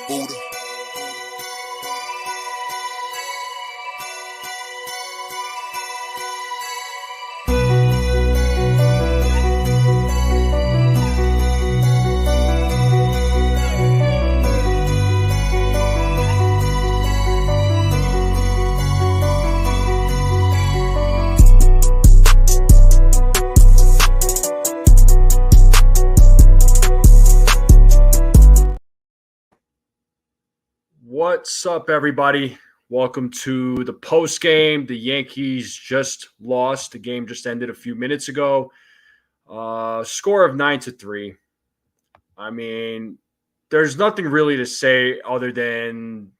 Buddha. What's up, everybody? Welcome to the Postgame. The Yankees just lost. The game just ended a few minutes ago. Score of 9-3. I mean, there's nothing really to say other than,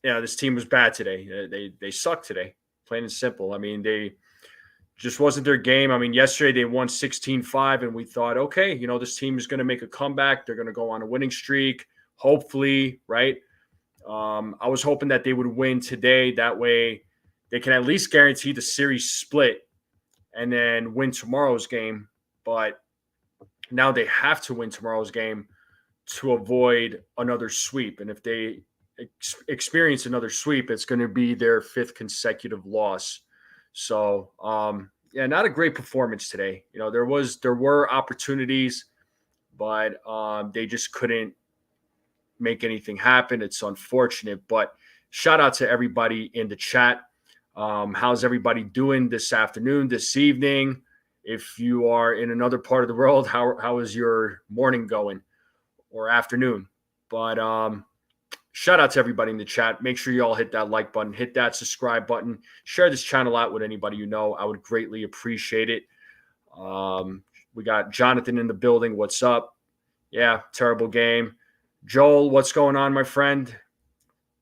this team was bad today. They sucked today, plain and simple. I mean, they just wasn't their game. I mean, yesterday they won 16-5, and we thought, okay, this team is going to make a comeback. They're going to go on a winning streak, hopefully, right? I was hoping that they would win today. That way they can at least guarantee the series split and then win tomorrow's game. But now they have to win tomorrow's game to avoid another sweep. And if they experience another sweep, it's going to be their fifth consecutive loss. So, not a great performance today. There were opportunities, but they just couldn't make anything happen. It's unfortunate, but shout out to everybody in the chat. How's everybody doing this afternoon, this evening? If you are in another part of the world, how is your morning going or afternoon? But shout out to everybody in the chat. Make sure you all hit that like button, hit that subscribe button, share this channel out with anybody you know. I would greatly appreciate it. We got Jonathan in the building. What's up? Yeah, terrible game. Joel, what's going on, my friend?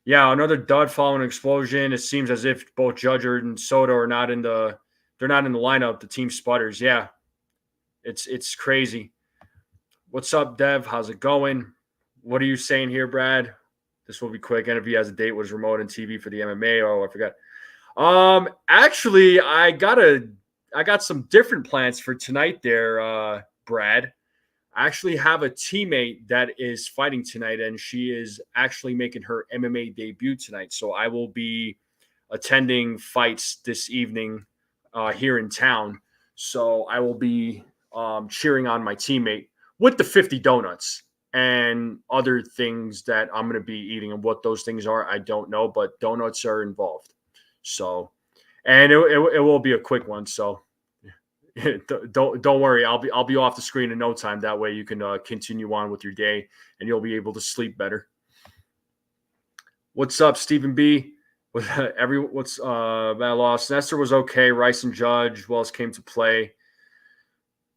Yeah, another dud following an explosion. It seems as if both Judge and Soto are not in the lineup. The team sputters. Yeah, it's crazy. What's up, Dev? How's it going? What are you saying here, Brad? This will be quick. NFV has a date with his remote and TV for the MMA. Oh, I forgot. Actually, I got some different plans for tonight there, Brad. I actually have a teammate that is fighting tonight, and she is actually making her MMA debut tonight. So I will be attending fights this evening here in town. So I will be cheering on my teammate with the 50 donuts and other things that I'm going to be eating. And what those things are, I don't know, but donuts are involved. So, and it will be a quick one. So don't worry. I'll be off the screen in no time. That way you can continue on with your day and you'll be able to sleep better. What's up, Stephen B? What's bad loss? Nestor was okay. Rice and Judge Wells came to play.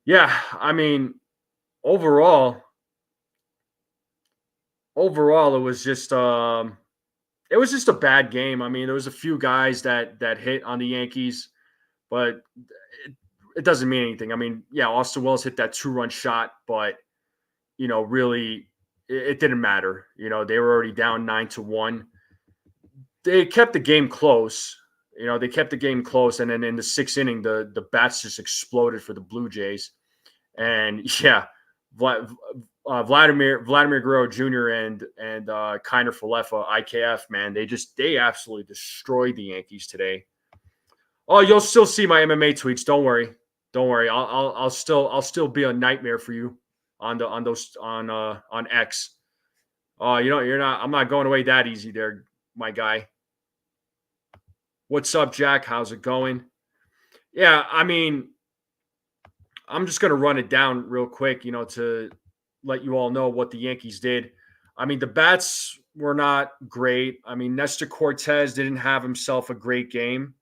Yeah, I mean, overall, it was just a bad game. I mean, there was a few guys that hit on the Yankees, but it doesn't mean anything. I mean, yeah, Austin Wells hit that 2-run shot, but really, it didn't matter. They were already down 9-1. They kept the game close. They kept the game close, and then in the sixth inning, the bats just exploded for the Blue Jays, and yeah, Vladimir Guerrero Jr. and Kiner Falefa, IKF, man, they absolutely destroyed the Yankees today. Oh, you'll still see my MMA tweets. Don't worry. I'll still be a nightmare for you on X. You're not. I'm not going away that easy, there, my guy. What's up, Jack? How's it going? Yeah, I mean, I'm just gonna run it down real quick, to let you all know what the Yankees did. I mean, the bats were not great. I mean, Nestor Cortes didn't have himself a great game.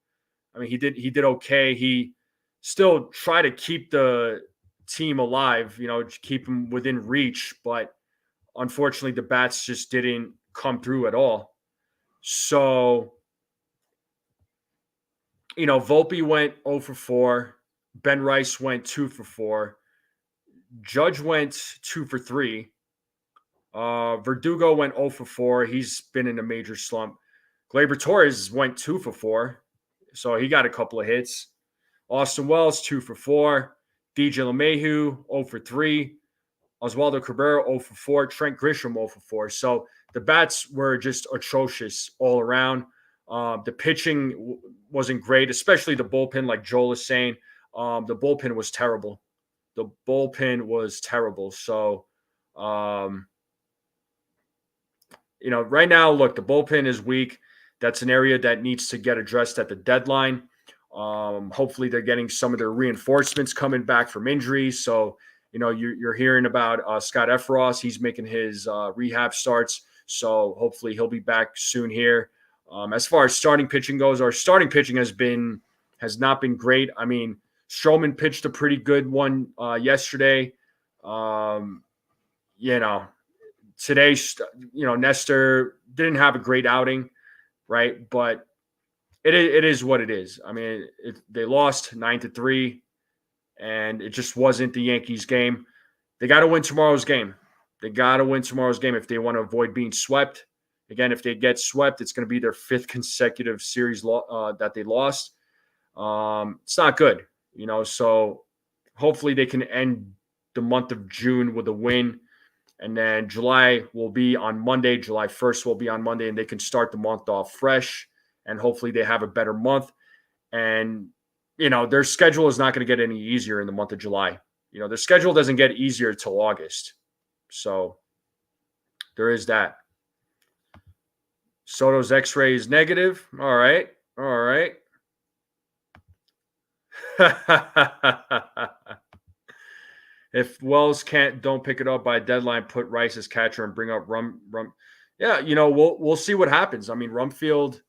I mean, he did okay. He still tried to keep the team alive, keep them within reach, but unfortunately the bats just didn't come through at all. So, Volpe went 0 for 4. Ben Rice went 2 for 4. Judge went 2 for 3. Verdugo went 0 for 4. He's been in a major slump. Gleyber Torres went 2 for 4. So he got a couple of hits. Austin Wells, 2 for 4. DJ LeMahieu, 0 for 3. Oswaldo Cabrera 0 for 4, Trent Grisham 0 for 4. So the bats were just atrocious all around. The pitching wasn't great, especially the bullpen, like Joel is saying. The bullpen was terrible. The bullpen was terrible. So, right now, look, the bullpen is weak. That's an area that needs to get addressed at the deadline. Hopefully, they're getting some of their reinforcements coming back from injuries. So, you're hearing about Scott Efros. He's making his rehab starts. So hopefully he'll be back soon here. As far as starting pitching goes, our starting pitching has not been great. I mean, Stroman pitched a pretty good one yesterday. Today, Nestor didn't have a great outing, right? But it is what it is. I mean, they lost 9-3, and it just wasn't the Yankees game. They got to win tomorrow's game. They got to win tomorrow's game if they want to avoid being swept. Again, if they get swept, it's going to be their 5th consecutive series that they lost. It's not good, so hopefully they can end the month of June with a win. And then July will be on Monday. July 1st will be on Monday, and they can start the month off fresh. And hopefully they have a better month. And, their schedule is not going to get any easier in the month of July. Their schedule doesn't get easier till August. So there is that. Soto's X-ray is negative. All right. If Wells don't pick it up by deadline, put Rice as catcher and bring up Rum. Yeah, we'll see what happens. I mean, Rumfield,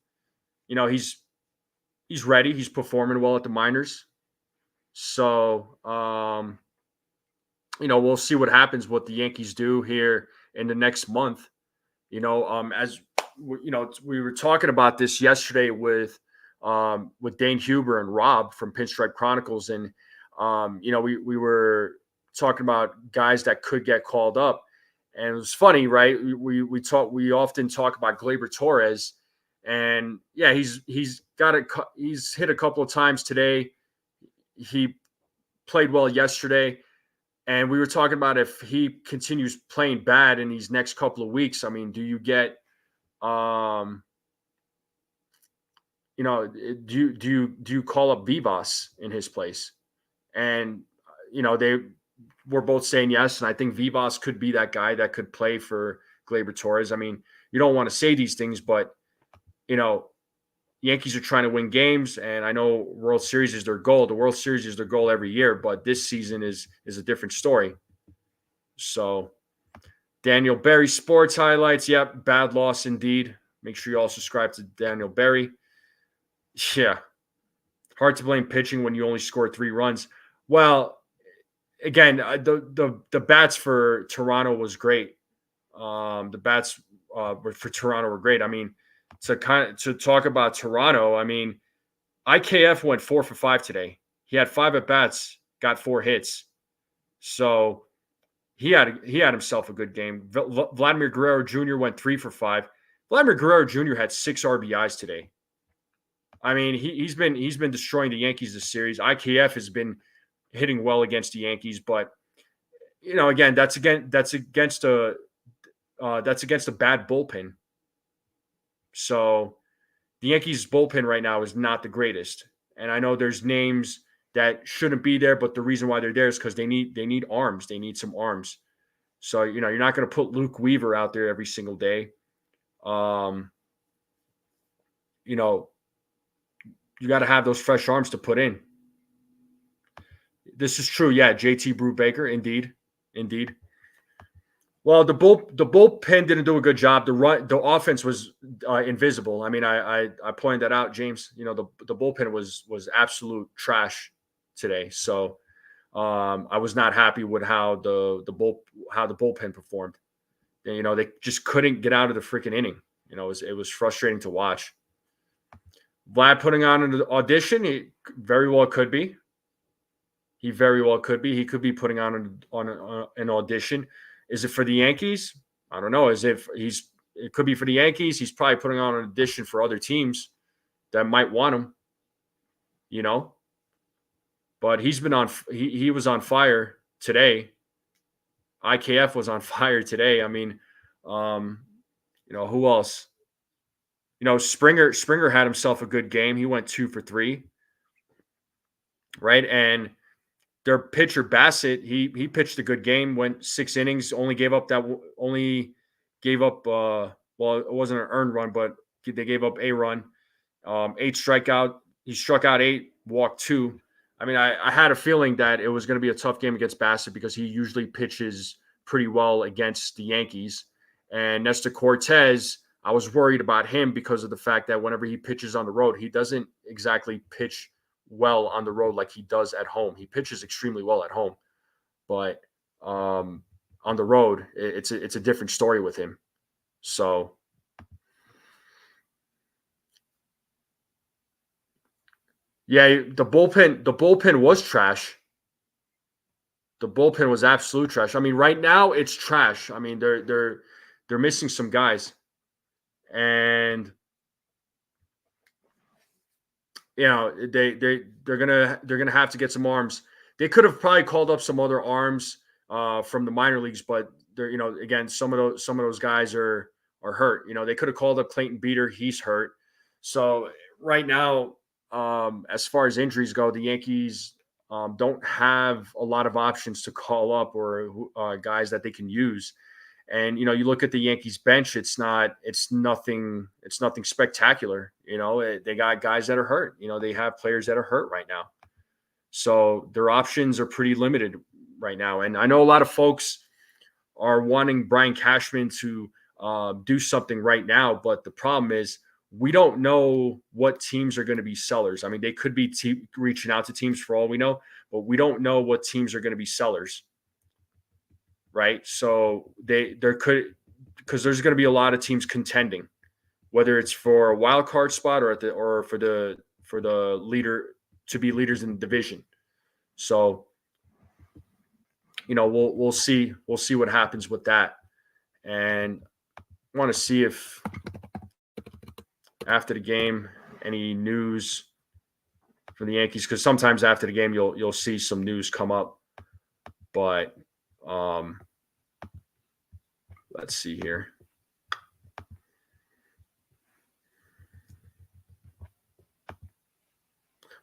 he's ready. He's performing well at the minors. So, we'll see what happens, what the Yankees do here in the next month. As we were talking about this yesterday with Dane Huber and Rob from Pinstripe Chronicles, and we were talking about guys that could get called up, and it was funny, right? We often talk about Gleyber Torres, and yeah, he's hit a couple of times today. He played well yesterday. And we were talking about if he continues playing bad in these next couple of weeks, I mean, do you get, do you call up Vivas in his place? And, they were both saying yes. And I think Vivas could be that guy that could play for Gleyber Torres. I mean, you don't want to say these things, but, Yankees are trying to win games, and I know World Series is their goal. The World Series is their goal every year, but this season is a different story. So, Daniel Berry Sports Highlights. Yep, bad loss indeed. Make sure you all subscribe to Daniel Berry. Yeah, hard to blame pitching when you only score 3 runs. Well, again, the bats for Toronto was great. The bats for Toronto were great. I mean, to talk about Toronto, I mean, IKF went 4 for 5 today. He had 5 at bats, got 4 hits. So he had himself a good game. Vladimir Guerrero Jr. went 3 for 5. Vladimir Guerrero Jr. had 6 RBIs today. I mean, he's been destroying the Yankees this series. IKF has been hitting well against the Yankees, but again, that's against a bad bullpen. So the Yankees bullpen right now is not the greatest. And I know there's names that shouldn't be there, but the reason why they're there is because they need arms. They need some arms. So, you're not going to put Luke Weaver out there every single day. You got to have those fresh arms to put in. This is true. Yeah, JT Brubaker, indeed. Well, the bullpen didn't do a good job. The offense was invisible. I mean, I pointed that out, James. The bullpen was absolute trash today. So I was not happy with how the bullpen performed. They just couldn't get out of the freaking inning. It was frustrating to watch. Vlad putting on an audition. He very well could be. He could be putting on an audition. Is it for the Yankees? I don't know. It could be for the Yankees. He's probably putting on an audition for other teams that might want him, But he's been he was on fire today. IKF was on fire today. I mean, who else? Springer had himself a good game. He went 2 for 3, right? And their pitcher Bassett, he pitched a good game. Went 6 innings. Only gave up. Well, it wasn't an earned run, but they gave up a run. 8 strikeout. He struck out 8, walked 2. I mean, I had a feeling that it was going to be a tough game against Bassett because he usually pitches pretty well against the Yankees. And Nestor Cortes, I was worried about him because of the fact that whenever he pitches on the road, he doesn't exactly pitch well on the road like he does at home. He pitches extremely well at home, but on the road, it's a different story with him. So, yeah, the bullpen was trash. The bullpen was absolute trash. I mean, right now it's trash. I mean, they're missing some guys, and they're gonna have to get some arms. They could have probably called up some other arms from the minor leagues, but they're again some of those guys are hurt. They could have called up Clayton Beater. He's hurt. So right now, as far as injuries go, the Yankees don't have a lot of options to call up or guys that they can use. And you look at the Yankees bench; it's nothing spectacular. They got guys that are hurt. They have players that are hurt right now, so their options are pretty limited right now. And I know a lot of folks are wanting Brian Cashman to do something right now, but the problem is we don't know what teams are going to be sellers. I mean, they could be reaching out to teams for all we know, but we don't know what teams are going to be sellers. Right. So there could, because there's going to be a lot of teams contending, whether it's for a wild card spot or for the leader to be leaders in the division. So, we'll see what happens with that. And I want to see if after the game, any news from the Yankees, because sometimes after the game you'll see some news come up. But let's see here.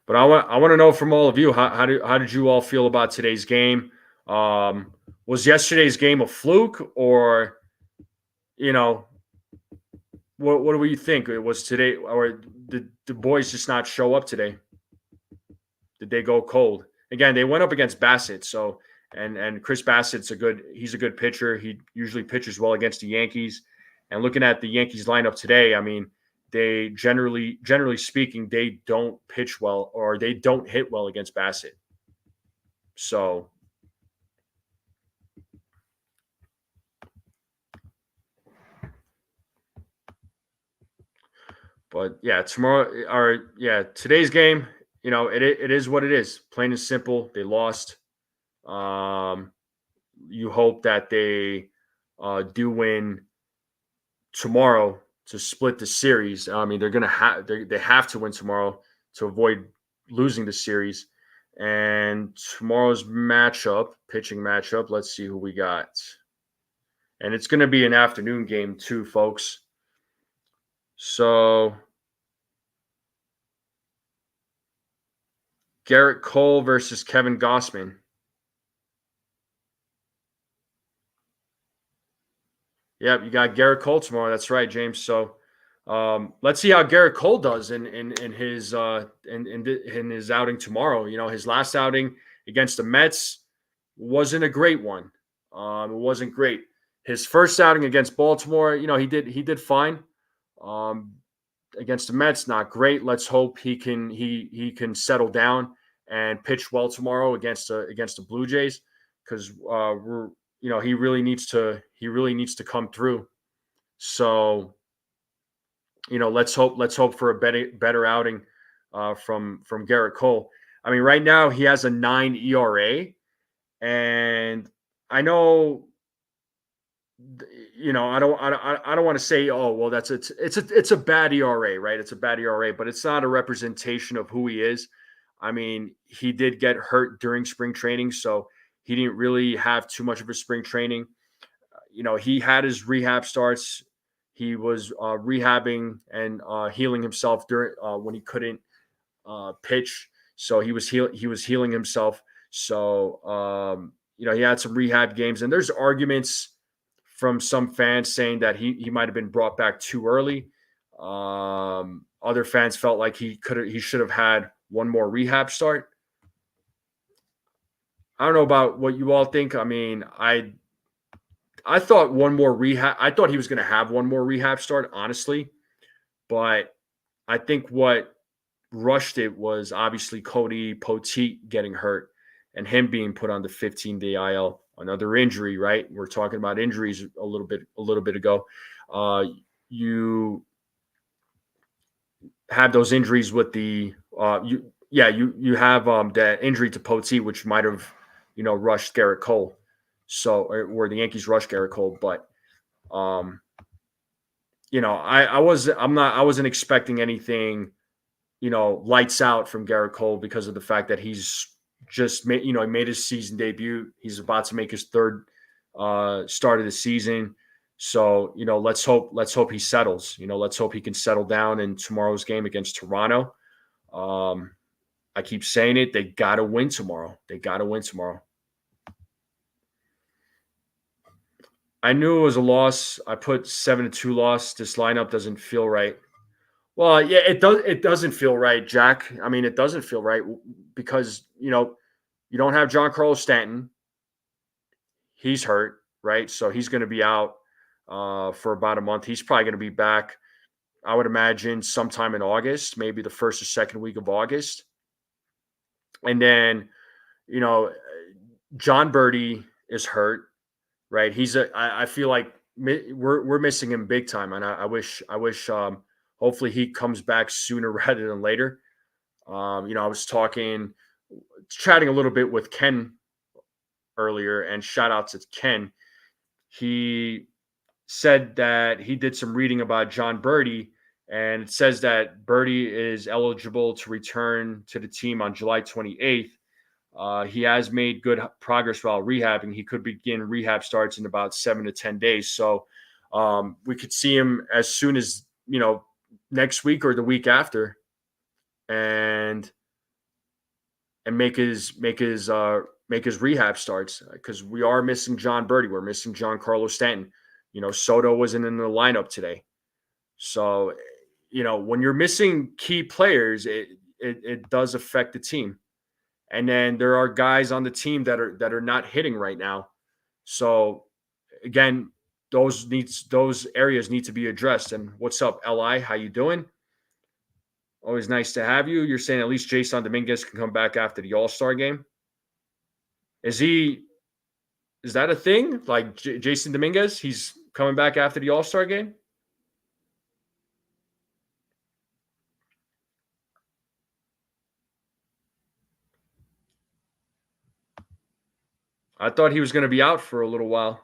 But I want to know from all of you, how did you all feel about today's game? Was yesterday's game a fluke, or what do we think? It was today, or did the boys just not show up today? Did they go cold? Again, they went up against Bassett, so and Chris Bassett's he's a good pitcher. He usually pitches well against the Yankees. And looking at the Yankees lineup today, I mean, they generally speaking, they don't pitch well or they don't hit well against Bassett. So but yeah, today's game, it is what it is. Plain and simple. They lost. You hope that they do win tomorrow to split the series. I mean, they have to win tomorrow to avoid losing the series. And tomorrow's pitching matchup, let's see who we got. And it's going to be an afternoon game too, folks. So Garrett Cole versus Kevin Gausman. Yep, you got Garrett Cole tomorrow. That's right, James. So let's see how Garrett Cole does in his outing tomorrow. His last outing against the Mets wasn't a great one. It wasn't great. His first outing against Baltimore, he did fine. Against the Mets, not great. Let's hope he can settle down and pitch well tomorrow against the Blue Jays, because he really needs to come through. So let's hope for a better outing from Garrett Cole. I mean, right now he has a 9 ERA, and I know, I don't want to say, oh well, it's a bad ERA, right? It's a bad ERA, but it's not a representation of who he is. I mean, he did get hurt during spring training, so He didn't really have too much of a spring training. He had his rehab starts. He was rehabbing and healing himself during when he couldn't pitch. So he was healing himself. So he had some rehab games, and there's arguments from some fans saying that he might have been brought back too early. Other fans felt like he should have had one more rehab start. I don't know about what you all think. I mean, I thought one more rehab. I thought he was going to have one more rehab start, honestly, but I think what rushed it was obviously Cody Poteet getting hurt and him being put on the 15-day IL. Another injury, right? We're talking about injuries a little bit ago. You have those injuries with the you have that injury to Poteet, which might have rushed Garrett Cole. So or the Yankees rushed Garrett Cole, but I wasn't expecting anything lights out from Garrett Cole because of the fact that he's just made, he made his season debut. He's about to make his third start of the season. So, let's hope he settles. Let's hope he can settle down in tomorrow's game against Toronto. I keep saying it. They got to win tomorrow. I knew it was a loss. I put 7-2 loss. This lineup doesn't feel right. Well, yeah, it does. It doesn't feel right, Jack. I mean, it doesn't feel right because you don't have Giancarlo Stanton. He's hurt, right? So he's going to be out for about a month. He's probably going to be back, I would imagine, sometime in August, maybe the first or second week of August. And then, John Birdie is hurt, right? I feel like we're missing him big time, and I wish hopefully he comes back sooner rather than later. I was chatting a little bit with Ken earlier, and shout out to Ken. He said that he did some reading about John Birdie, and it says that Birdie is eligible to return to the team on July 28th. He has made good progress while rehabbing. He could begin rehab starts in about 7 to 10 days. So we could see him as soon as, next week or the week after, and make his rehab starts, because we are missing John Birdie. We're missing Giancarlo Stanton. Soto wasn't in the lineup today. So, when you're missing key players, it does affect the team. And then there are guys on the team that are not hitting right now. So again, those areas need to be addressed. And what's up, Li? How you doing? Always nice to have you. You're saying at least Jason Dominguez can come back after the All-Star game. Is that a thing? Like Jason Dominguez, he's coming back after the All-Star game? I thought he was going to be out for a little while.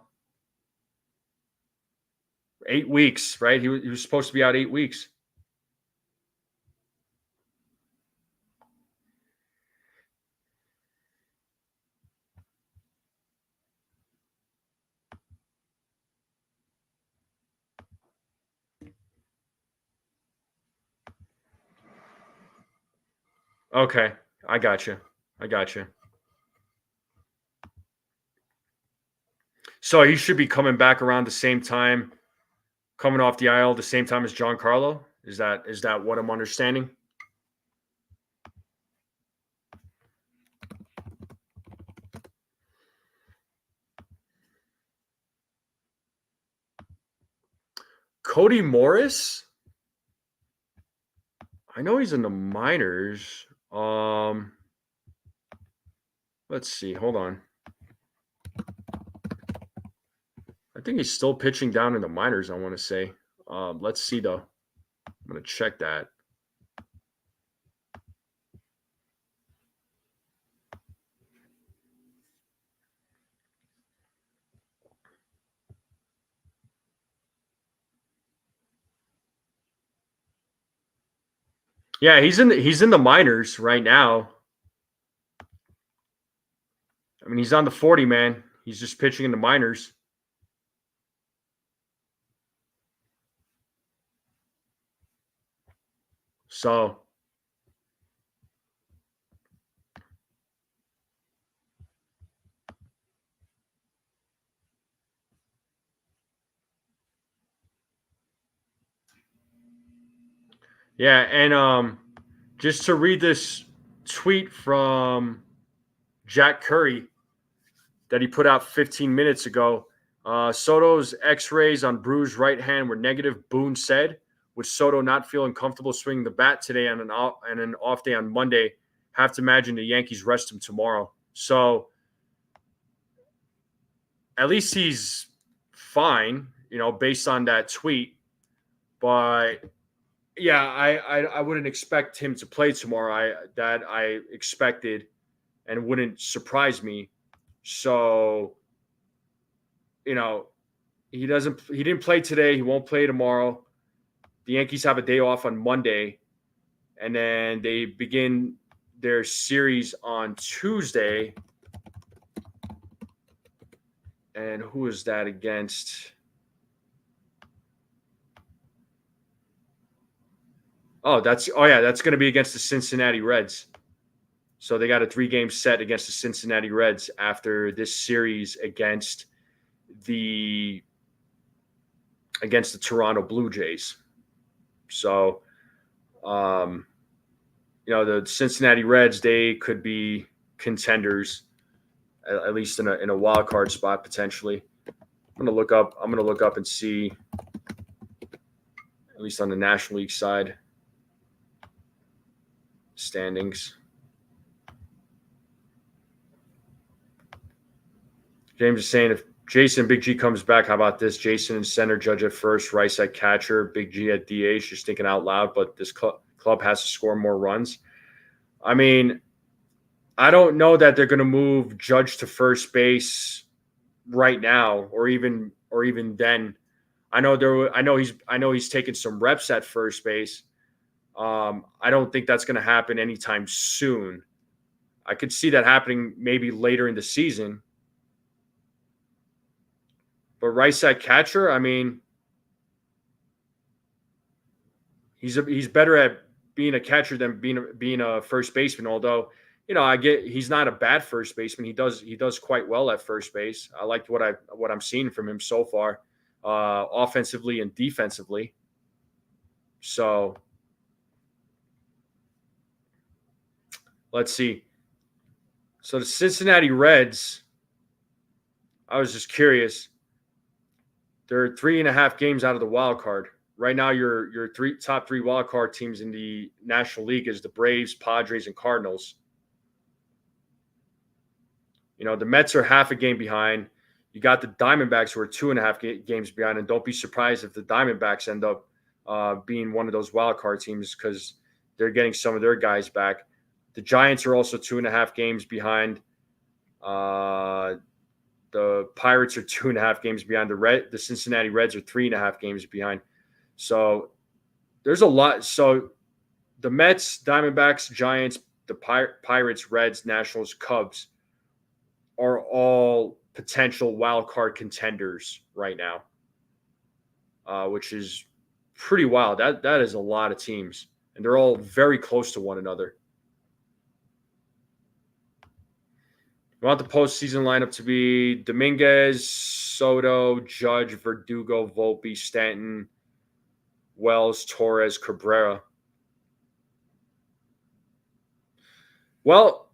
8 weeks, right? He was supposed to be out 8 weeks. Okay, I got you. So he should be coming back around the same time, coming off the IL the same time as Giancarlo. Is that what I'm understanding? Cody Morris? I know he's in the minors. Let's see. Hold on. I think he's still pitching down in the minors, I want to say. Let's see, though. I'm going to check that. Yeah, he's in the minors right now. mean, he's on the 40, man. He's just pitching in the minors. So, yeah, and just to read this tweet from Jack Curry that he put out 15 minutes ago. Soto's x-rays on bruised right hand were negative, Boone said, with Soto not feeling comfortable swinging the bat today on an off day on Monday. Have to imagine the Yankees rest him tomorrow. So at least he's fine, based on that tweet. But yeah, I wouldn't expect him to play tomorrow. I expected and wouldn't surprise me. So, he didn't play today. He won't play tomorrow. The Yankees have a day off on Monday, and then they begin their series on Tuesday. And who is that against? That's going to be against the Cincinnati Reds. So they got a 3-game set against the Cincinnati Reds after this series against the Toronto Blue Jays. So, the Cincinnati Reds, they could be contenders, at least in a wild card spot potentially. I'm gonna look up and see, at least on the National League side, standings. James is saying if Jason Big G comes back, how about this? Jason in center, Judge at first, Rice at catcher, Big G at DH. Just thinking out loud, but this club has to score more runs. I mean, I don't know that they're going to move Judge to first base right now, or even then. I know he's taking some reps at first base. I don't think that's going to happen anytime soon. I could see that happening maybe later in the season. But Rice at catcher, I mean, he's better at being a catcher than being a first baseman. Although, I get he's not a bad first baseman. He does quite well at first base. I liked what I'm seeing from him so far, offensively and defensively. So let's see. So the Cincinnati Reds, I was just curious. They're 3.5 games out of the wild card. Right now, your top three wild card teams in the National League is the Braves, Padres, and Cardinals. The Mets are half a game behind. You got the Diamondbacks who are 2.5 games behind, and don't be surprised if the Diamondbacks end up being one of those wild card teams because they're getting some of their guys back. The Giants are also 2.5 games behind. The Pirates are 2.5 games behind. The Cincinnati Reds are 3.5 games behind. So there's a lot. So the Mets, Diamondbacks, Giants, the Pirates, Reds, Nationals, Cubs are all potential wild card contenders right now, which is pretty wild. That is a lot of teams, and they're all very close to one another. We want the postseason lineup to be Dominguez, Soto, Judge, Verdugo, Volpe, Stanton, Wells, Torres, Cabrera. Well,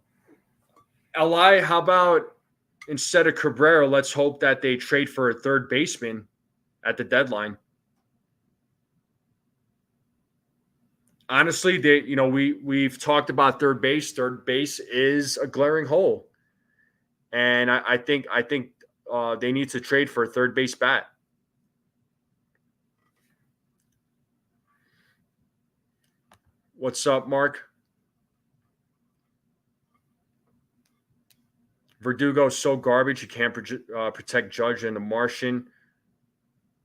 Eli, how about instead of Cabrera, let's hope that they trade for a third baseman at the deadline. Honestly, we've talked about third base. Third base is a glaring hole. And I think they need to trade for a third base bat. What's up, Mark? Verdugo is so garbage. You can't protect Judge and the Martian.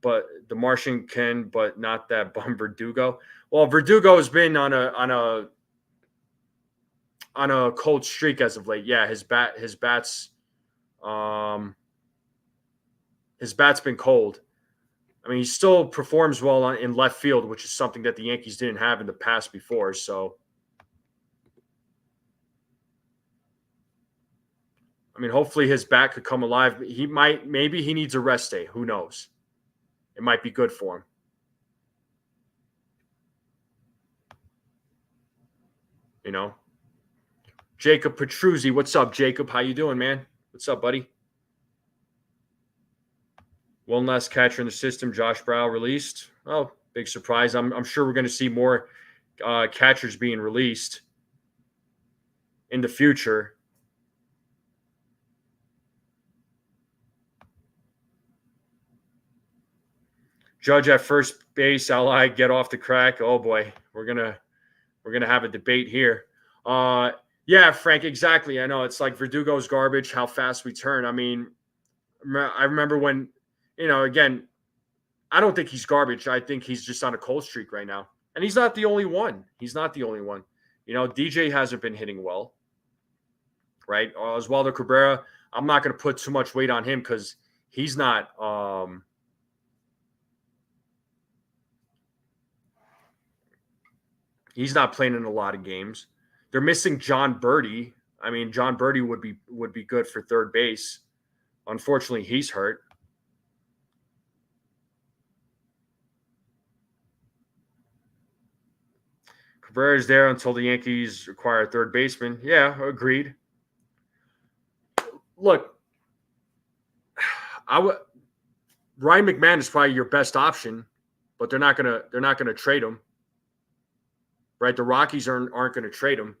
But the Martian can, but not that bum Verdugo. Well, Verdugo has been on a cold streak as of late. Yeah, his bat's His bat's been cold. I mean, he still performs well in left field, which is something that the Yankees didn't have in the past before. So, I mean, hopefully his bat could come alive. Maybe he needs a rest day. Who knows? It might be good for him. You know, Jacob Petruzzi. What's up, Jacob? How you doing, man? What's up, buddy? One last catcher in the system, Josh Brown released. Oh, big surprise. I'm sure we're going to see more catchers being released in the future. Judge at first base, Ally get off the crack. Oh boy, we're gonna have a debate here. Yeah, Frank, exactly. I know it's like Verdugo's garbage. How fast we turn. I mean, I remember when, again, I don't think he's garbage. I think he's just on a cold streak right now, and he's not the only one. DJ hasn't been hitting well, right? Oswald Cabrera. I'm not going to put too much weight on him because he's not. He's not playing in a lot of games. They're missing John Birdie. I mean, John Birdie would be good for third base. Unfortunately, he's hurt. Cabrera's there until the Yankees acquire a third baseman. Yeah, agreed. Look, Ryan McMahon is probably your best option, but they're not gonna trade him. Right? The Rockies aren't going to trade him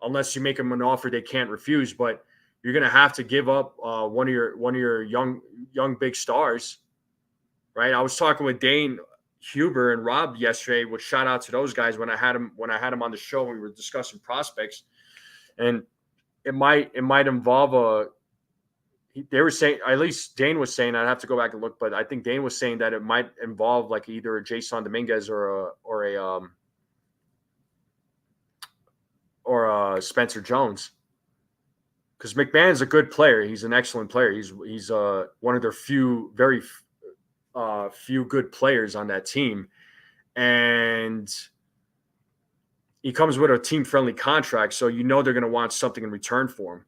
unless you make them an offer they can't refuse. But you're going to have to give up one of your young big stars, right? I was talking with Dane Huber and Rob yesterday. Which shout out to those guys when I had him on the show. We were discussing prospects, and it might involve they were saying, at least Dane was saying, I'd have to go back and look, but I think Dane was saying that it might involve like either a Jason Dominguez or a Spencer Jones, because McMahon's a good player. He's an excellent player. He's one of their very few good players on that team, and he comes with a team-friendly contract, so they're going to want something in return for him.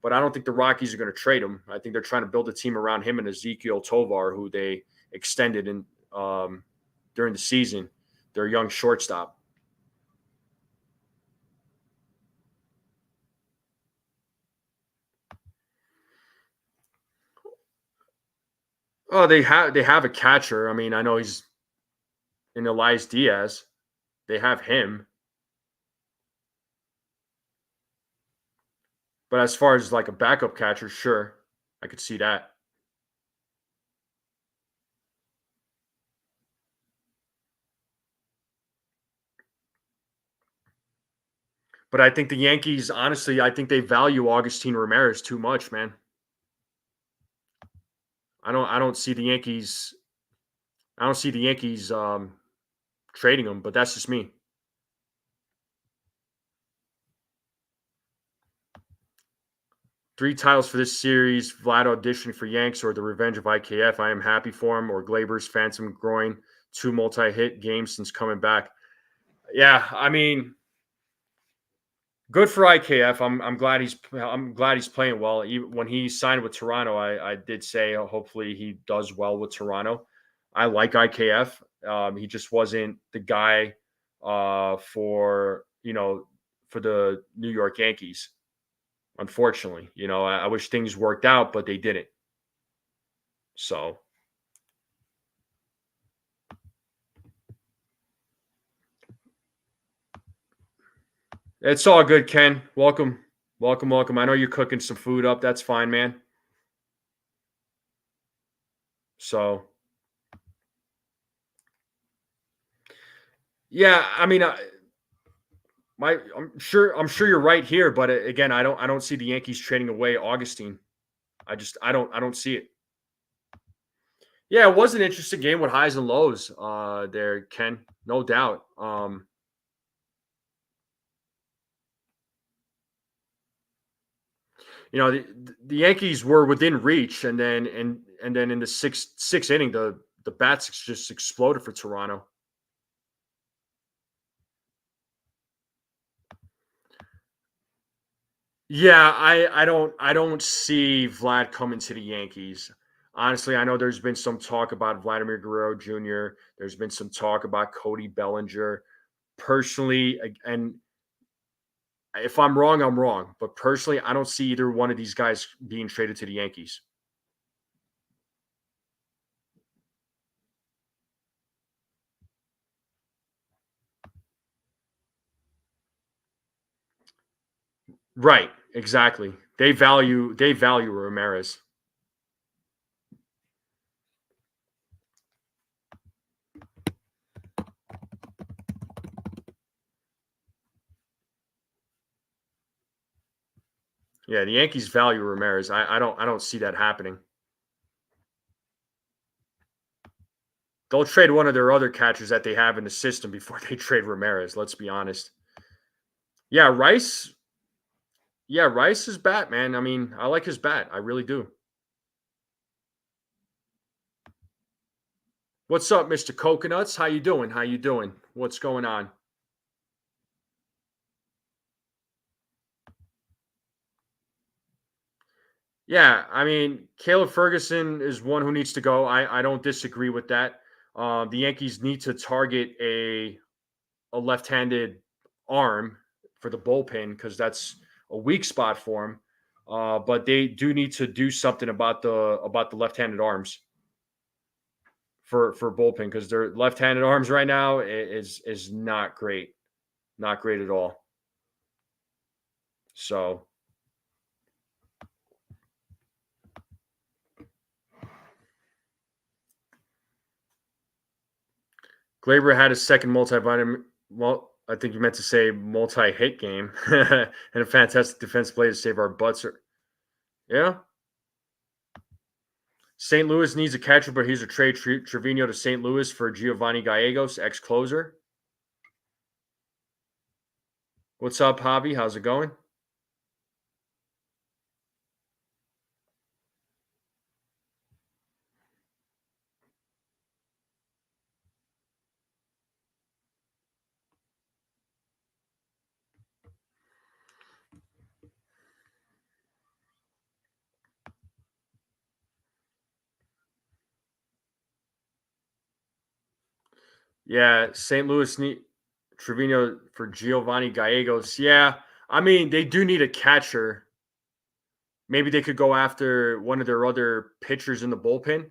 But I don't think the Rockies are going to trade him. I think they're trying to build a team around him and Ezekiel Tovar, who they extended in during the season, their young shortstop. Oh, they have a catcher. I mean, I know he's in Elias Diaz. They have him. But as far as like a backup catcher, sure, I could see that. But I think the Yankees, honestly, I think they value Augustin Ramirez too much, man. I don't see the Yankees. I don't see the Yankees trading him, but that's just me. Three titles for this series: Vlad auditioning for Yanks or the revenge of IKF. I am happy for him. Or Gleyber's phantom groin, 2 multi-hit games since coming back. Yeah, I mean, good for IKF. I'm glad he's playing well. Even when he signed with Toronto, I did say hopefully he does well with Toronto. I like IKF. He just wasn't the guy for the New York Yankees. Unfortunately, I wish things worked out, but they didn't. So it's all good, Ken. Welcome. I know you're cooking some food up. That's fine, man. So, yeah, I mean, I'm sure you're right here, but again, I don't see the Yankees trading away Augustine. I don't see it. Yeah, it was an interesting game with highs and lows there, Ken. No doubt. The Yankees were within reach, and then in the sixth inning, the bats just exploded for Toronto. Yeah, I don't see Vlad coming to the Yankees. Honestly, I know there's been some talk about Vladimir Guerrero Jr. There's been some talk about Cody Bellinger. Personally, and if I'm wrong, I'm wrong. But personally, I don't see either one of these guys being traded to the Yankees. Right, exactly. They value Ramirez. Yeah, the Yankees value Ramirez. I don't see that happening. They'll trade one of their other catchers that they have in the system before they trade Ramirez. Let's be honest. Yeah, Rice. Yeah, Rice is bat, man. I mean, I like his bat. I really do. What's up, Mr. Coconuts? How you doing? How you doing? What's going on? Yeah, I mean, Caleb Ferguson is one who needs to go. I don't disagree with that. The Yankees need to target a left-handed arm for the bullpen because that's a weak spot for him. But they do need to do something about the left-handed arms for bullpen because their left-handed arms right now is not great at all. So Gleyber had his second multivitamin. Well, I think you meant to say multi-hit game and a fantastic defense play to save our butts. Yeah, St. Louis needs a catcher, but here's a trade Trevino to St. Louis for Giovanni Gallegos, ex-closer. What's up, Hobby? How's it going? Yeah, St. Louis need Trevino for Giovanni Gallegos. Yeah, I mean they do need a catcher. Maybe they could go after one of their other pitchers in the bullpen.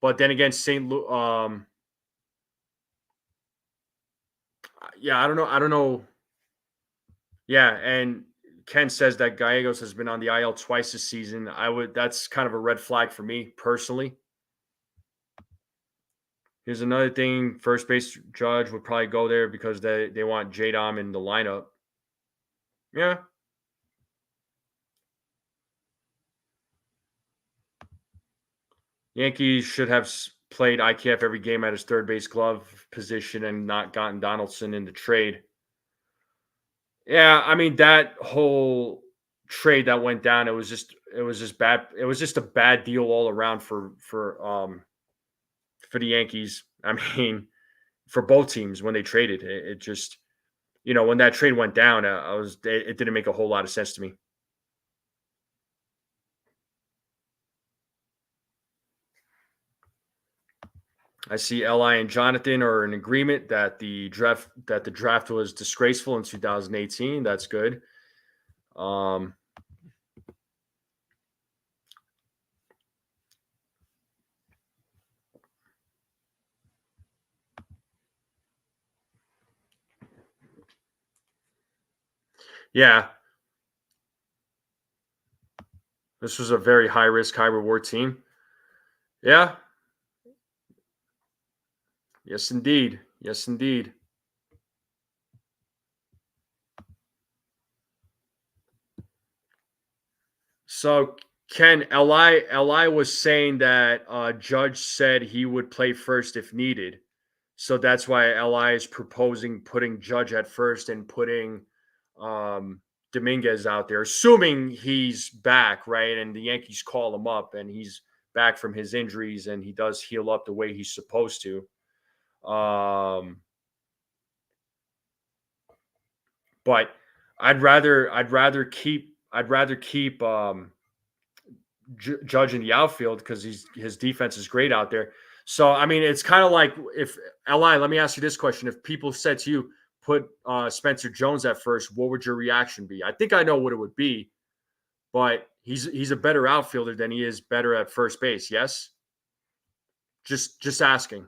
But then again, St. Louis, yeah, I don't know. I don't know. Yeah, and Ken says that Gallegos has been on the IL twice this season. That's kind of a red flag for me personally. Here's another thing: first base Judge would probably go there because they want J Dom in the lineup. Yeah, Yankees should have played IKF every game at his third base glove position and not gotten Donaldson in the trade. Yeah, I mean that whole trade that went down, it was just bad. It was just a bad deal all around for the Yankees. I mean, for both teams when they traded, it just when that trade went down, it didn't make a whole lot of sense to me. I see Li and Jonathan are in agreement that the draft was disgraceful in 2018. That's good. Um, yeah, this was a very high risk, high reward team. Yeah, yes, indeed. Yes, indeed. So Ken Li was saying that Judge said he would play first if needed. So that's why Li is proposing putting Judge at first and putting Dominguez out there, assuming he's back, right? And the Yankees call him up and he's back from his injuries and he does heal up the way he's supposed to. But I'd rather keep Judge in the outfield because his defense is great out there. So I mean, it's kind of like if Li. Let me ask you this question: if people said to you, put Spencer Jones at first, what would your reaction be? I think I know what it would be, but he's a better outfielder than he is better at first base. Yes, just asking.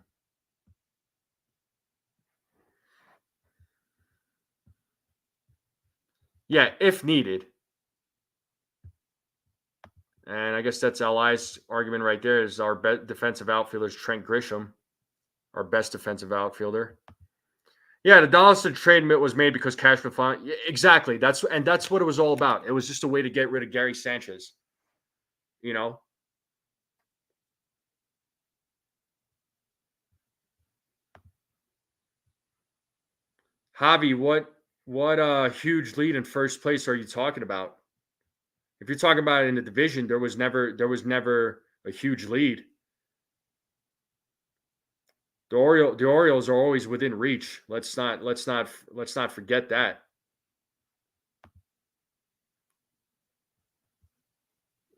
Yeah, if needed. And I guess that's Li's argument right there. Is our defensive outfielder is Trent Grisham, our best defensive outfielder. Yeah, the Donaldson trade was made because Cashman found exactly. That's what it was all about. It was just a way to get rid of Gary Sanchez. You know. Javi, what huge lead in first place are you talking about? If you're talking about it in the division, there was never a huge lead. The Orioles are always within reach. Let's not forget that.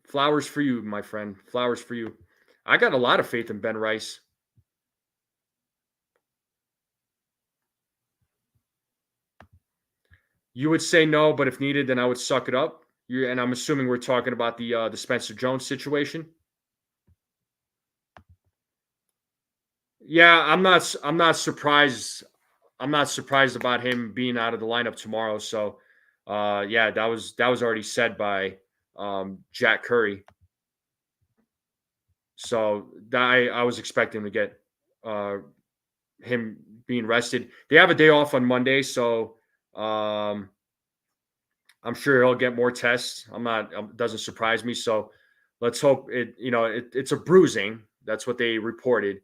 Flowers for you, my friend. Flowers for you. I got a lot of faith in Ben Rice. You would say no, but if needed, then I would suck it up. And I'm assuming we're talking about the Spencer Jones situation. Yeah, I'm not surprised. I'm not surprised about him being out of the lineup tomorrow. So, yeah, that was already said by Jack Curry. So I was expecting to get him being rested. They have a day off on Monday, so I'm sure he'll get more tests. Doesn't surprise me. So let's hope it's a bruising. That's what they reported.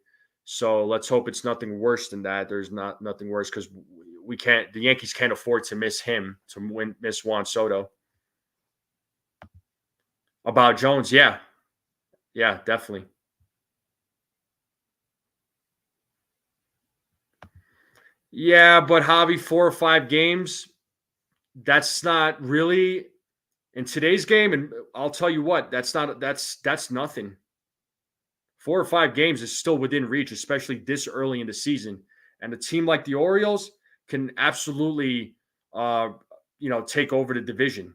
So let's hope it's nothing worse than that. There's nothing worse because the Yankees can't afford to miss him, to miss Juan Soto. About Jones, yeah. Yeah, definitely. Yeah, but Javi, 4 or 5 games, that's not really in today's game. And I'll tell you what, that's nothing. 4 or 5 games is still within reach, especially this early in the season. And a team like the Orioles can absolutely, take over the division.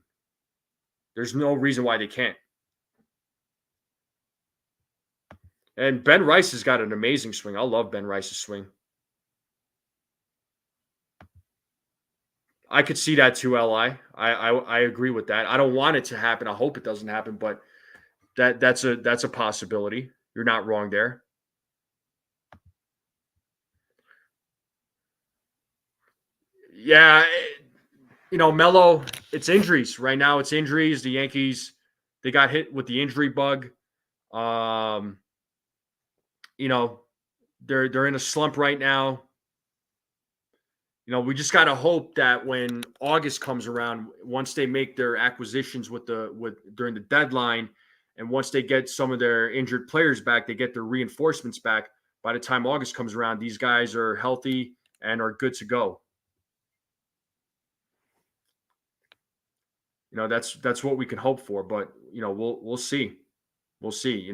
There's no reason why they can't. And Ben Rice has got an amazing swing. I love Ben Rice's swing. I could see that too, Li. I agree with that. I don't want it to happen. I hope it doesn't happen, but that's a possibility. You're not wrong there. Yeah, Melo, it's injuries right now. It's injuries. The Yankees, they got hit with the injury bug. They're in a slump right now. We just got to hope that when August comes around, once they make their acquisitions during the deadline, and once they get some of their injured players back, they get their reinforcements back. By the time August comes around, these guys are healthy and are good to go. That's what we can hope for, but we'll see. We'll see.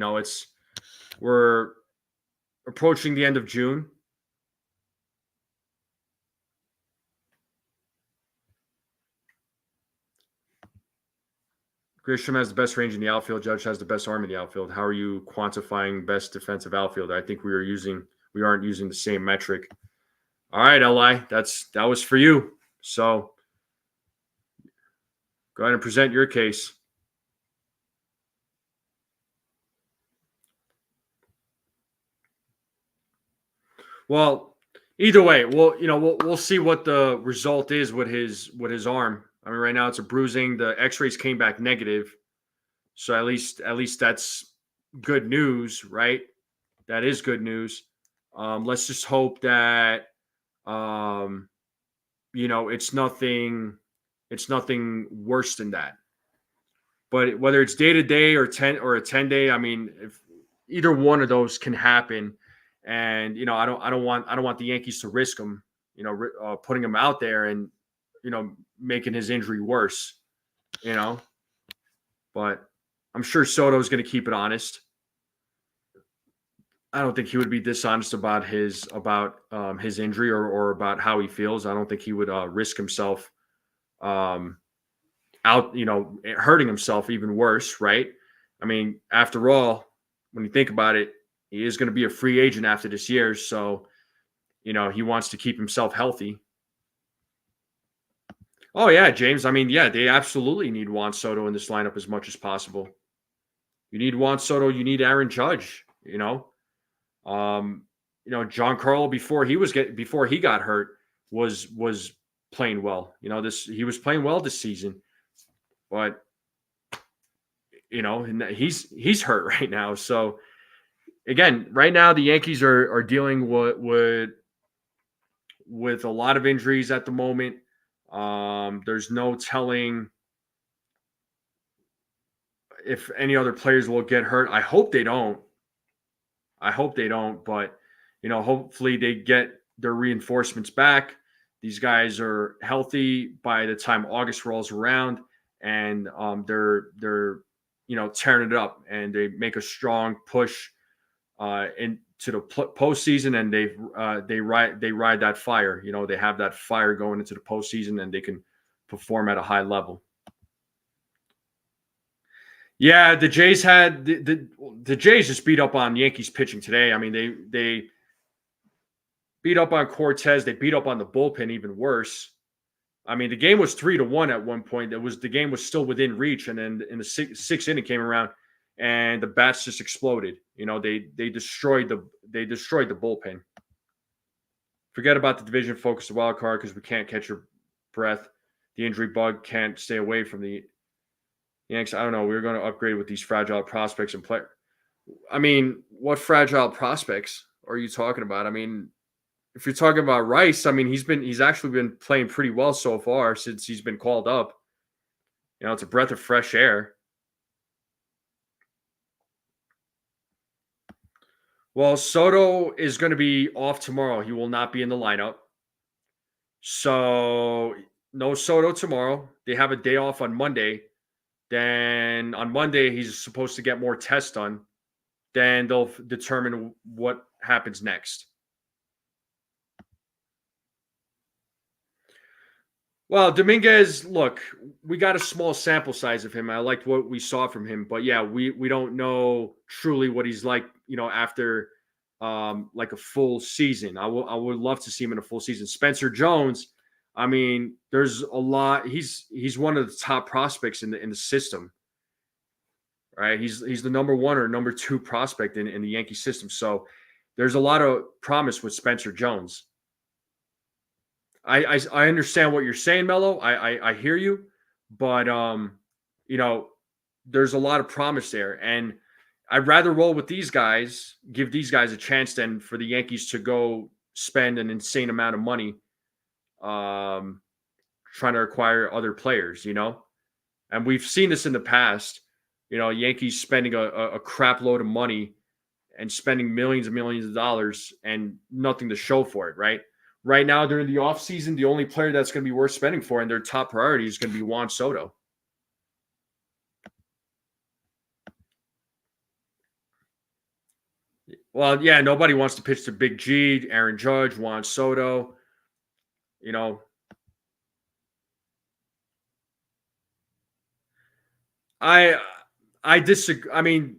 We're approaching the end of June. Grisham has the best range in the outfield. Judge has the best arm in the outfield. How are you quantifying best defensive outfielder? I think we aren't using the same metric. All right, Li, that was for you. So go ahead and present your case. Well, either way, we'll see what the result is with his arm. I mean, right now it's a bruising. The X-rays came back negative, so at least that's good news, right? That is good news. Let's just hope that it's nothing It's nothing worse than that. But whether it's day to day or a 10-day, I mean, if either one of those can happen, and I don't want the Yankees to risk him, putting him out there and making his injury worse, But I'm sure Soto's going to keep it honest. I don't think he would be dishonest about his injury or about how he feels. I don't think he would risk himself out, hurting himself even worse, right? I mean, after all, when you think about it, he is going to be a free agent after this year, so he wants to keep himself healthy. Oh yeah, James. I mean, yeah, they absolutely need Juan Soto in this lineup as much as possible. You need Juan Soto. You need Aaron Judge. Giancarlo before he got hurt was playing well. He was playing well this season, but and he's hurt right now. So again, right now the Yankees are dealing with a lot of injuries at the moment. There's no telling if any other players will get hurt. I hope they don't. But hopefully they get their reinforcements back. These guys are healthy by the time August rolls around, and they're tearing it up, and they make a strong push into the postseason, and they ride that fire. They have that fire going into the postseason, and they can perform at a high level. Yeah, the Jays had the Jays just beat up on Yankees pitching today. I mean, they beat up on Cortes. They beat up on the bullpen even worse. I mean, the game was 3-1 at one point. The game was still within reach, and then in the sixth inning came around, and the bats just exploded. They destroyed the bullpen. Forget about the division, focus the wild card because we can't catch your breath. The injury bug can't stay away from the Yanks. I don't know. We're going to upgrade with these fragile prospects and play. I mean, what fragile prospects are you talking about? I mean, if you're talking about Rice, I mean, he's actually been playing pretty well so far since he's been called up. It's a breath of fresh air. Well, Soto is going to be off tomorrow. He will not be in the lineup. So no Soto tomorrow. They have a day off on Monday. Then on Monday, he's supposed to get more tests done. Then they'll determine what happens next. Well, Dominguez, look, we got a small sample size of him. I liked what we saw from him, but yeah, we don't know truly what he's like, after like a full season. I would love to see him in a full season. Spencer Jones, I mean, there's a lot. He's one of the top prospects in the system, right? He's the number one or number two prospect in the Yankee system. So there's a lot of promise with Spencer Jones. I understand what you're saying, Mello. I hear you, but there's a lot of promise there, and I'd rather roll with these guys, give these guys a chance than for the Yankees to go spend an insane amount of money trying to acquire other players, and we've seen this in the past, Yankees spending a crap load of money and spending millions and millions of dollars and nothing to show for it, right? Right now, during the offseason, the only player that's going to be worth spending for and their top priority is going to be Juan Soto. Well, yeah, nobody wants to pitch to Big G, Aaron Judge, Juan Soto. I disagree. I mean,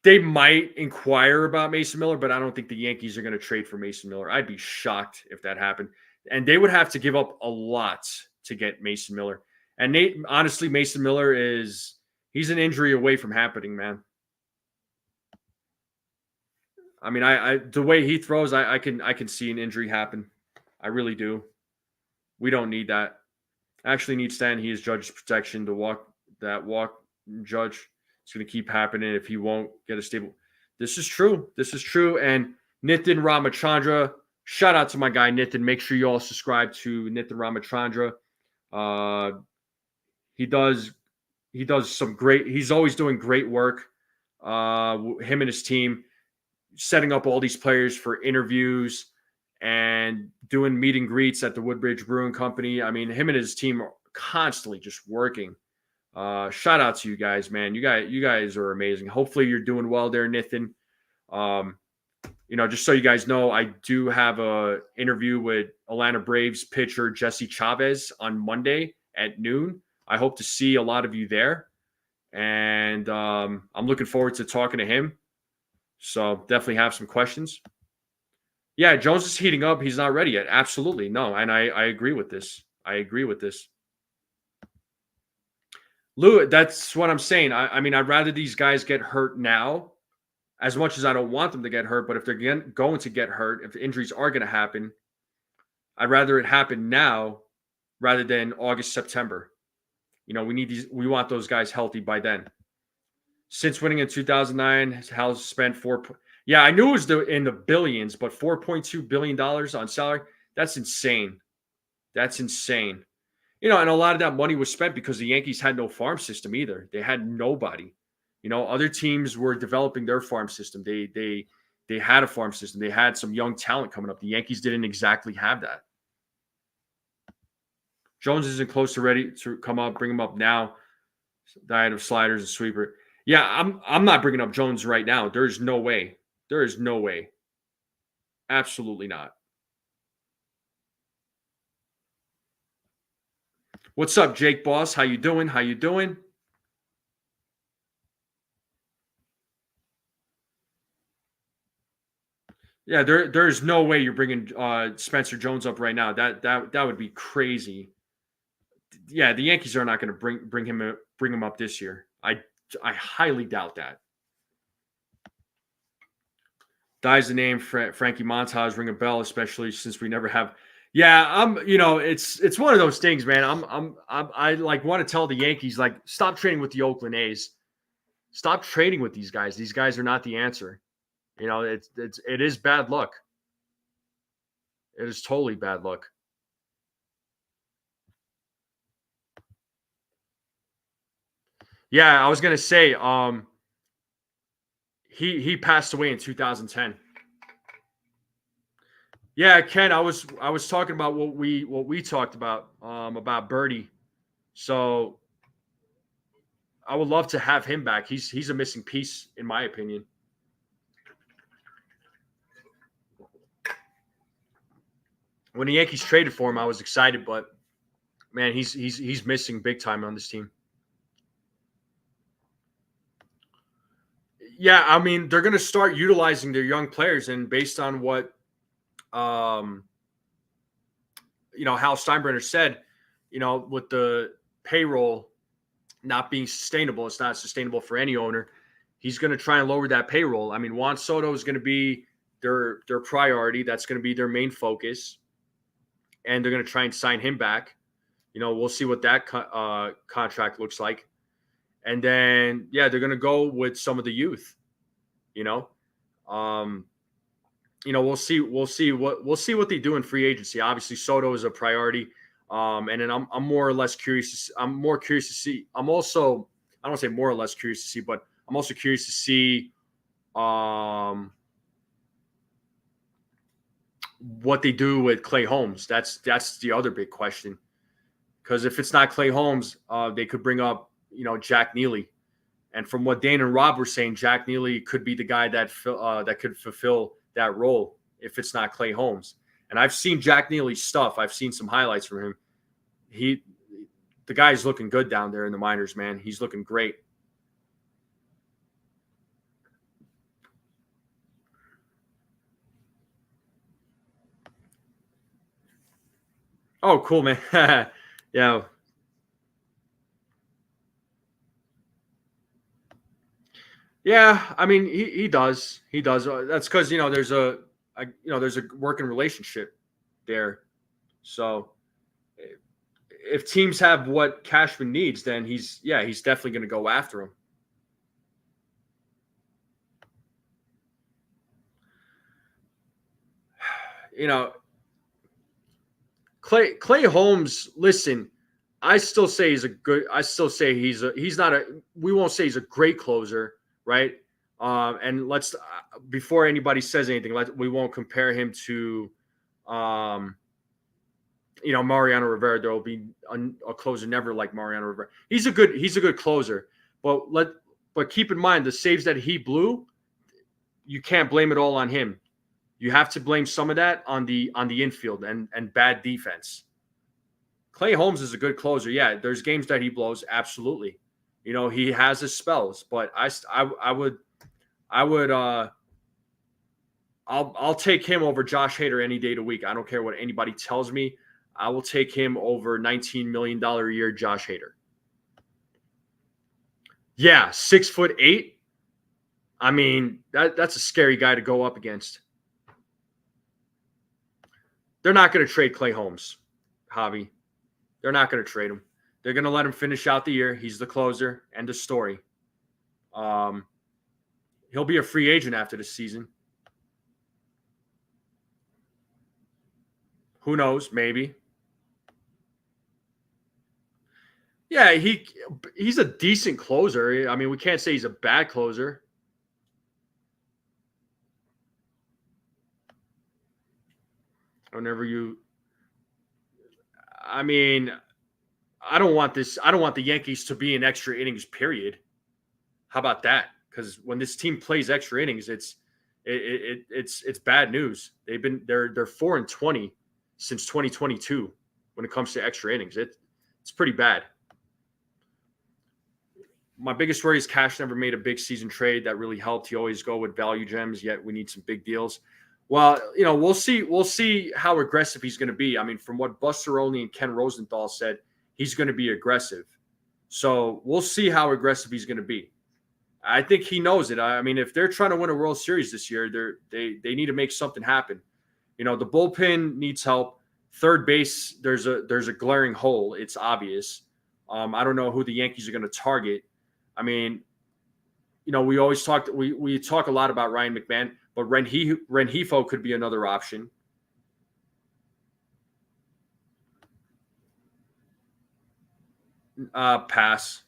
they might inquire about Mason Miller, but I don't think the Yankees are going to trade for Mason Miller. I'd be shocked if that happened. And they would have to give up a lot to get Mason Miller. And honestly, Mason Miller he's an injury away from happening, man. I mean, the way he throws, I can see an injury happen. I really do. We don't need that. I actually need Stan. He is Judge's protection to walk Judge. It's going to keep happening if he won't get a stable. This is true. And Nitin Ramachandra, shout out to my guy Nitin. Make sure you all subscribe to Nitin Ramachandra. He does some great. He's always doing great work. Him and his team setting up all these players for interviews and doing meet and greets at the Woodbridge Brewing Company. I mean, him and his team are constantly just working. Shout out to you guys, man. You guys are amazing. Hopefully you're doing well there, Nathan. Just so you guys know, I do have a interview with Atlanta Braves pitcher Jesse Chavez on Monday at noon. I hope to see a lot of you there. And I'm looking forward to talking to him. So definitely have some questions. Yeah, Jones is heating up. He's not ready yet. Absolutely. No. And I agree with this. Lou, that's what I'm saying. I mean, I'd rather these guys get hurt now, as much as I don't want them to get hurt. But if they're going to get hurt, if injuries are going to happen, I'd rather it happen now rather than August, September. We want those guys healthy by then. Since winning in 2009, Hal's spent Yeah, I knew it was in the billions, but $4.2 billion on salary. That's insane. And a lot of that money was spent because the Yankees had no farm system either. They had nobody. Other teams were developing their farm system. They had a farm system. They had some young talent coming up. The Yankees didn't exactly have that. Jones isn't close to ready to come up. Bring him up now. Diet of sliders and sweeper. Yeah, I'm not bringing up Jones right now. There's no way. There is no way. Absolutely not. What's up, Jake Boss? How you doing? Yeah, there's no way you're bringing Spencer Jones up right now. That would be crazy. Yeah, the Yankees are not going to bring him up this year. I highly doubt that. Dies the name Frankie Montage ring a bell, especially since we never have. Yeah, it's one of those things, man. I like want to tell the Yankees, like, stop trading with the Oakland A's. Stop trading with these guys. These guys are not the answer. It is bad luck. It is totally bad luck. Yeah, I was gonna say, he passed away in 2010. Yeah, Ken, I was talking about what we talked about Birdie. So I would love to have him back. He's a missing piece in my opinion. When the Yankees traded for him, I was excited, but man, he's missing big time on this team. Yeah, I mean, they're going to start utilizing their young players, and based on what Hal Steinbrenner said, with the payroll not being sustainable, it's not sustainable for any owner. He's going to try and lower that payroll. I mean, Juan Soto is going to be their priority. That's going to be their main focus, and they're going to try and sign him back. We'll see what that contract looks like. And then, yeah, they're going to go with some of the youth. We'll see what they do in free agency. Obviously, Soto is a priority, and then I'm more or less curious. I'm more curious to see. I'm also, I don't say more or less curious to see, but I'm also curious to see what they do with Clay Holmes. That's the other big question. Because if it's not Clay Holmes, they could bring up Jack Neely. And from what Dane and Rob were saying, Jack Neely could be the guy that could fulfill that role if it's not Clay Holmes. And I've seen Jack Neely's stuff. I've seen some highlights from him. The guy's looking good down there in the minors, man. He's looking great. Oh, cool, man. Yeah. Yeah, I mean, he does. He does. That's because there's a working relationship there. So if teams have what Cashman needs, then he's definitely going to go after him. Clay Holmes. Listen, I still say he's a good. I still say he's not a. We won't say he's a great closer, right? And let's before anybody says anything, we won't compare him to, um, Mariano Rivera. There will be a closer never like Mariano Rivera. He's a good closer, but keep in mind the saves that he blew, you can't blame it all on him. You have to blame some of that on the infield and bad defense. Clay Holmes is a good closer. Yeah, there's games that he blows. Absolutely, he has his spells. But I would I'll take him over Josh Hader any day of the week. I don't care what anybody tells me. I will take him over $19 million a year Josh Hader. Yeah, 6'8". I mean, that's a scary guy to go up against. They're not going to trade Clay Holmes, Javi. They're not going to trade him. They're going to let him finish out the year. He's the closer. End of story. He'll be a free agent after the season. Who knows? Maybe. Yeah, he's a decent closer. I mean, we can't say he's a bad closer. I mean, I don't want the Yankees to be in extra innings, period. How about that? Because when this team plays extra innings, it's bad news. They're 4-20 since 2022 when it comes to extra innings. It's pretty bad. My biggest worry is Cash never made a big season trade that really helped. He always go with value gems, yet we need some big deals. Well, we'll see. We'll see how aggressive he's going to be. I mean, from what Buster Olney and Ken Rosenthal said, he's going to be aggressive. So we'll see how aggressive he's going to be. I think he knows it. I mean, if they're trying to win a World Series this year, they need to make something happen. The bullpen needs help. Third base, there's a glaring hole. It's obvious. I don't know who the Yankees are going to target. I mean, we always talk a lot about Ryan McMahon, but Rengifo could be another option. Pass.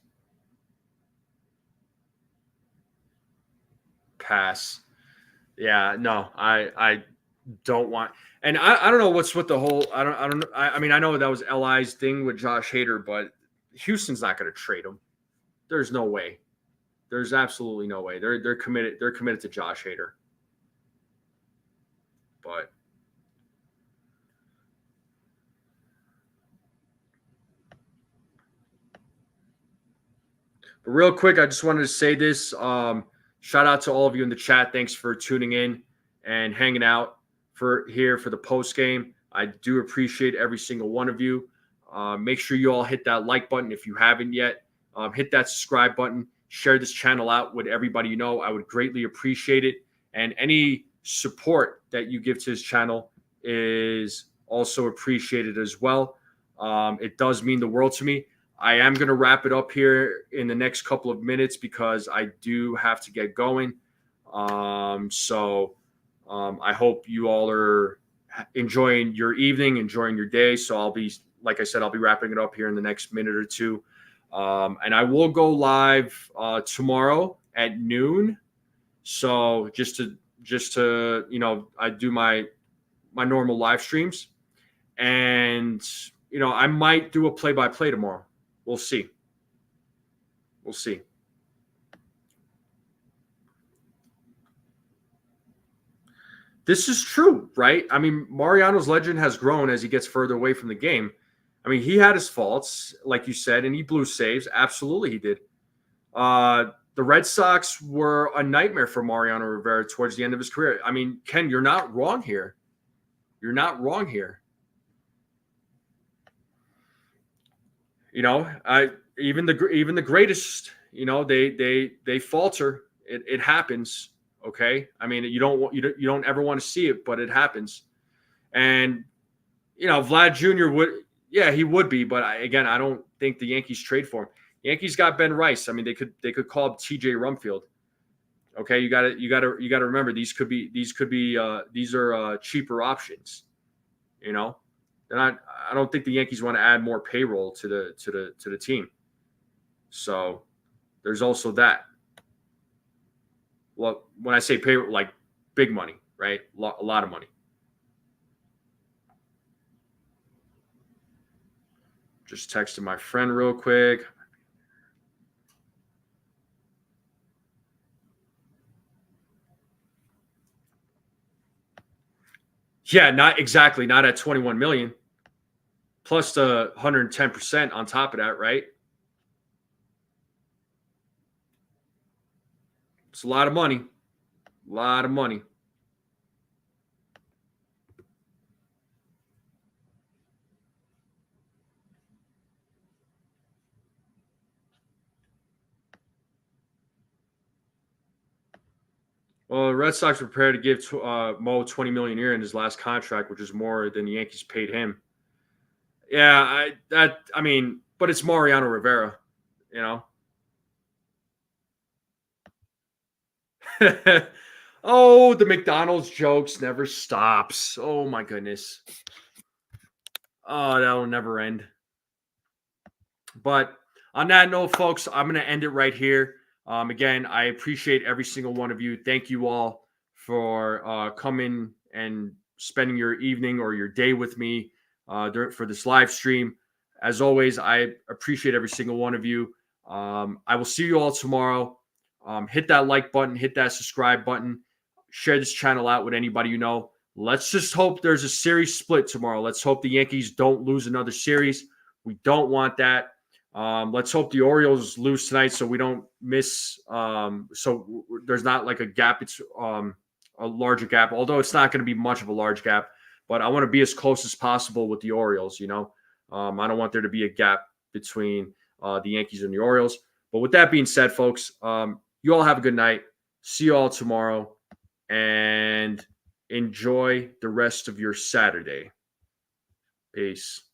Yeah, no, I don't want. And I don't know what's with the whole. I mean, I know that was Li's thing with Josh Hader, but Houston's not going to trade him. There's no way. There's absolutely no way. They're committed. They're committed to Josh Hader. But real quick, I just wanted to say this. Shout out to all of you in the chat. Thanks for tuning in and hanging out for the post game. I do appreciate every single one of you. Make sure you all hit that like button if you haven't yet. Hit that subscribe button. Share this channel out with everybody you know. I would greatly appreciate it. And any support that you give to this channel is also appreciated as well. It does mean the world to me. I am going to wrap it up here in the next couple of minutes because I do have to get going. So I hope you all are enjoying your evening, enjoying your day. So like I said, I'll be wrapping it up here in the next minute or two. And I will go live tomorrow at noon. So just to I do my normal live streams, and I might do a play-by-play tomorrow. We'll see. This is true, right? I mean, Mariano's legend has grown as he gets further away from the game. I mean, he had his faults, like you said, and he blew saves. Absolutely, he did. The Red Sox were a nightmare for Mariano Rivera towards the end of his career. I mean, Ken, you're not wrong here. Even the greatest, they falter. It happens. Okay. I mean, you don't ever want to see it, but it happens. And Vlad Jr. he would be, but I don't think the Yankees trade for him. Yankees got Ben Rice. I mean, they could call up TJ Rumfield. Okay, you got to remember these are cheaper options. And I don't think the Yankees want to add more payroll to the team. So there's also that. Well, when I say payroll, like big money, right? A lot of money. Just texted my friend real quick. Yeah, not exactly. Not at 21 million. Plus the 110% on top of that, right? It's a lot of money. A lot of money. Well, the Red Sox were prepared to give Mo 20 million a year in his last contract, which is more than the Yankees paid him. Yeah, I mean, but it's Mariano Rivera, you know. Oh, the McDonald's jokes never stops. Oh my goodness. Oh, that'll never end. But on that note, folks, I'm going to end it right here. Again, I appreciate every single one of you. Thank you all for coming and spending your evening or your day with me for this live stream. As always, I appreciate every single one of you. I will see you all tomorrow. Hit that like button, hit that subscribe button, share this channel out with anybody you know. Let's just hope there's a series split tomorrow. Let's hope the Yankees don't lose another series. We don't want that. Let's hope the Orioles lose tonight so we don't miss. So there's not like a gap. It's a larger gap, although it's not going to be much of a large gap. But I want to be as close as possible with the Orioles. I don't want there to be a gap between the Yankees and the Orioles. But with that being said, folks, you all have a good night. See you all tomorrow, and enjoy the rest of your Saturday. Peace.